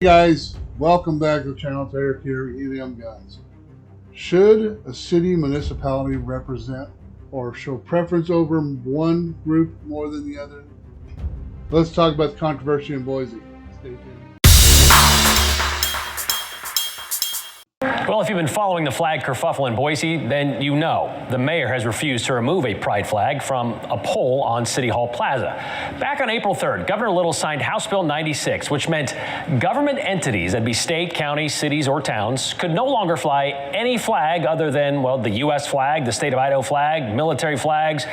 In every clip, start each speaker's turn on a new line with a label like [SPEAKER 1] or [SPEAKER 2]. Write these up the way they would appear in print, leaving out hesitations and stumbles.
[SPEAKER 1] Hey guys, welcome back to the channel. It's Eric here, EM guys. Should a city municipality represent or show preference over one group more than the other? Let's talk about the controversy in Boise. Stay tuned.
[SPEAKER 2] Well, if you've been following the flag kerfuffle in Boise, then you know the mayor has refused to remove a pride flag from a pole on City Hall Plaza. Back on April 3rd, Governor Little signed House Bill 96, which meant government entities, that'd be state, county, cities, or towns, could no longer fly any flag other than, well, the U.S. flag, the state of Idaho flag, military flags,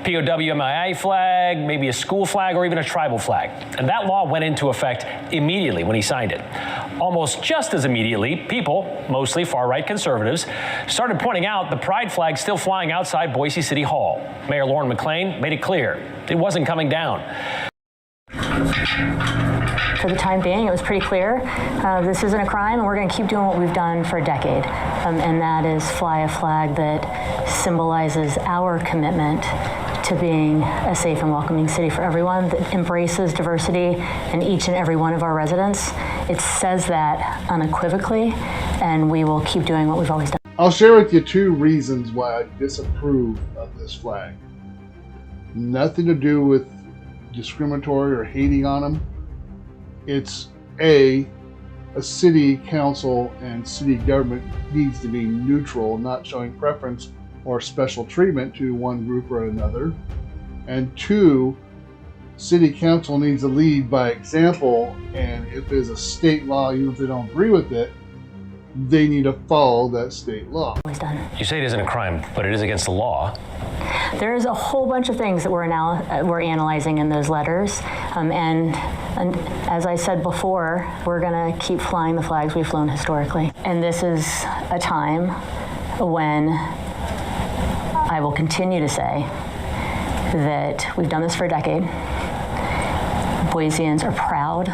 [SPEAKER 2] POW/MIA flag, maybe a school flag, or even a tribal flag. And that law went into effect immediately when he signed it. Almost just as immediately, people, mostly far-right conservatives, started pointing out the pride flag still flying outside Boise City Hall. Mayor Lauren McLean made it clear it wasn't coming down.
[SPEAKER 3] For the time being, it was pretty clear this isn't a crime, and we're going to keep doing what we've done for a decade, and that is fly a flag that symbolizes our commitment to being a safe and welcoming city for everyone, that embraces diversity in each and every one of our residents. It says that unequivocally, and we will keep doing what we've always done.
[SPEAKER 1] I'll share with you two reasons why I disapprove of this flag. Nothing to do with discriminatory or hating on them. It's a city council and city government needs to be neutral, not showing preference or special treatment to one group or another. And two, city council needs to lead by example, and if there's a state law, even if they don't agree with it, they need to follow that state law.
[SPEAKER 2] You say it isn't a crime, but it is against the law.
[SPEAKER 3] There's a whole bunch of things that we're analyzing in those letters, and as I said before, we're going to keep flying the flags we've flown historically. And this is a time when I will continue to say that we've done this for a decade. Boiseans are proud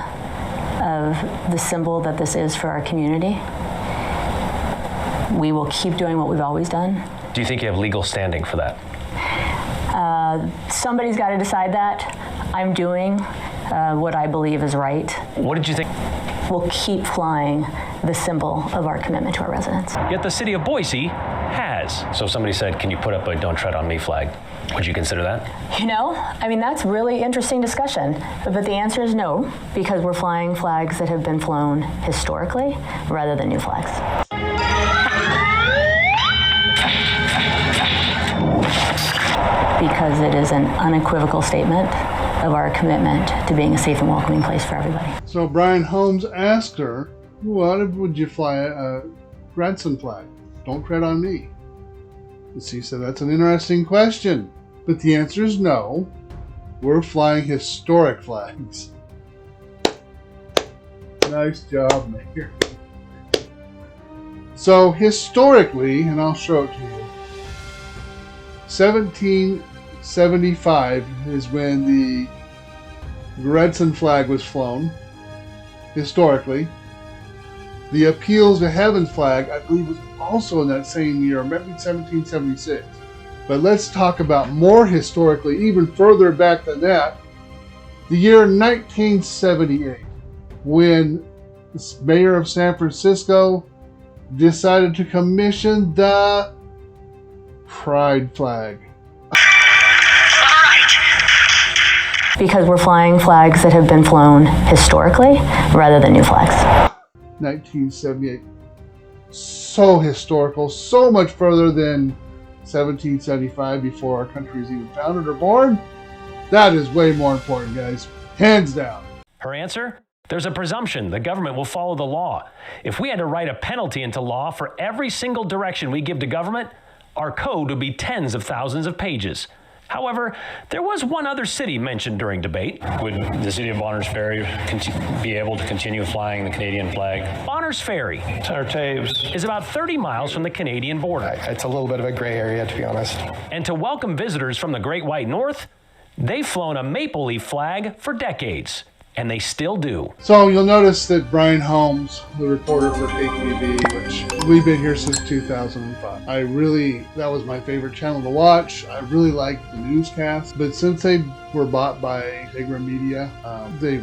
[SPEAKER 3] of the symbol that this is for our community. We will keep doing what we've always done.
[SPEAKER 2] Do you think you have legal standing for that?
[SPEAKER 3] Somebody's got to decide that. I'm doing what I believe is right.
[SPEAKER 2] What did you think?
[SPEAKER 3] We'll keep flying the symbol of our commitment to our residents.
[SPEAKER 2] Yet the city of Boise has. So if somebody said, can you put up a "Don't Tread on Me" flag? Would you consider that?
[SPEAKER 3] You know, I mean, that's really interesting discussion. But the answer is no, because we're flying flags that have been flown historically rather than new flags. Because it is an unequivocal statement of our commitment to being a safe and welcoming place for everybody.
[SPEAKER 1] So Brian Holmes asked her, what would you fly a Gradson flag? Don't tread on me. And she said, that's an interesting question. But the answer is no. We're flying historic flags. Nice job, Mayor. So historically, and I'll show it to you, 1775 is when the Gradson flag was flown, historically. The Appeals to Heaven flag, I believe, was also in that same year, maybe 1776. But let's talk about more historically, even further back than that, the year 1978, when the mayor of San Francisco decided to commission the pride flag.
[SPEAKER 3] Because we're flying flags that have been flown historically rather than new flags.
[SPEAKER 1] 1978. So historical, so much further than 1775 before our country was even founded or born. That is way more important, guys. Hands down.
[SPEAKER 2] Her answer? There's a presumption the government will follow the law. If we had to write a penalty into law for every single direction we give to government, our code would be tens of thousands of pages. However, there was one other city mentioned during debate.
[SPEAKER 4] Would the city of Bonners Ferry be able to continue flying the Canadian flag?
[SPEAKER 2] Bonners Ferry
[SPEAKER 4] Senator Taves
[SPEAKER 2] is about 30 miles from the Canadian border.
[SPEAKER 5] It's a little bit of a gray area, to be honest.
[SPEAKER 2] And to welcome visitors from the Great White North, they've flown a maple leaf flag for decades. And they still do.
[SPEAKER 1] So you'll notice that Brian Holmes, the reporter for ktvb, which we've been here since 2005. That was my favorite channel to watch. I really liked the newscast, but since they were bought by Integra Media, they've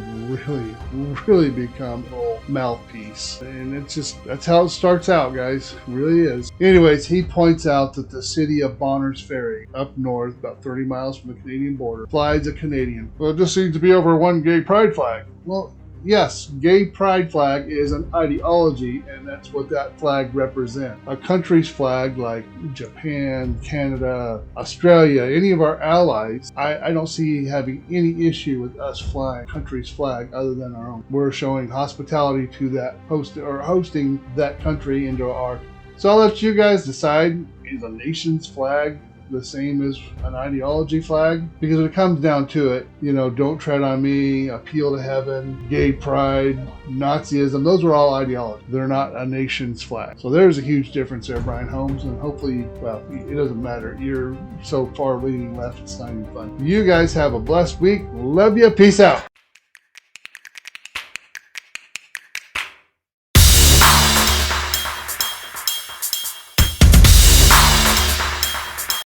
[SPEAKER 1] really become a little mouthpiece. And that's how it starts out, guys. It really is. Anyways, he points out that the city of Bonners Ferry, up north, about 30 miles from the Canadian border, flags a Canadian. Well, it just seems to be over one gay pride flag. Well, yes, gay pride flag is an ideology, and that's what that flag represents. A country's flag, like Japan, Canada, Australia, any of our allies, I don't see having any issue with us flying a country's flag other than our own. We're showing hospitality to that hosting that country into our. So I'll let you guys decide, is a nation's flag the same as an ideology flag? Because when it comes down to it, don't tread on me, appeal to heaven, gay pride, Nazism, those are all ideologies. They're not a nation's flag. So there's a huge difference there, Brian Holmes, and hopefully, well, it doesn't matter. You're so far leaning left, it's not even fun. You guys have a blessed week. Love you. Peace out.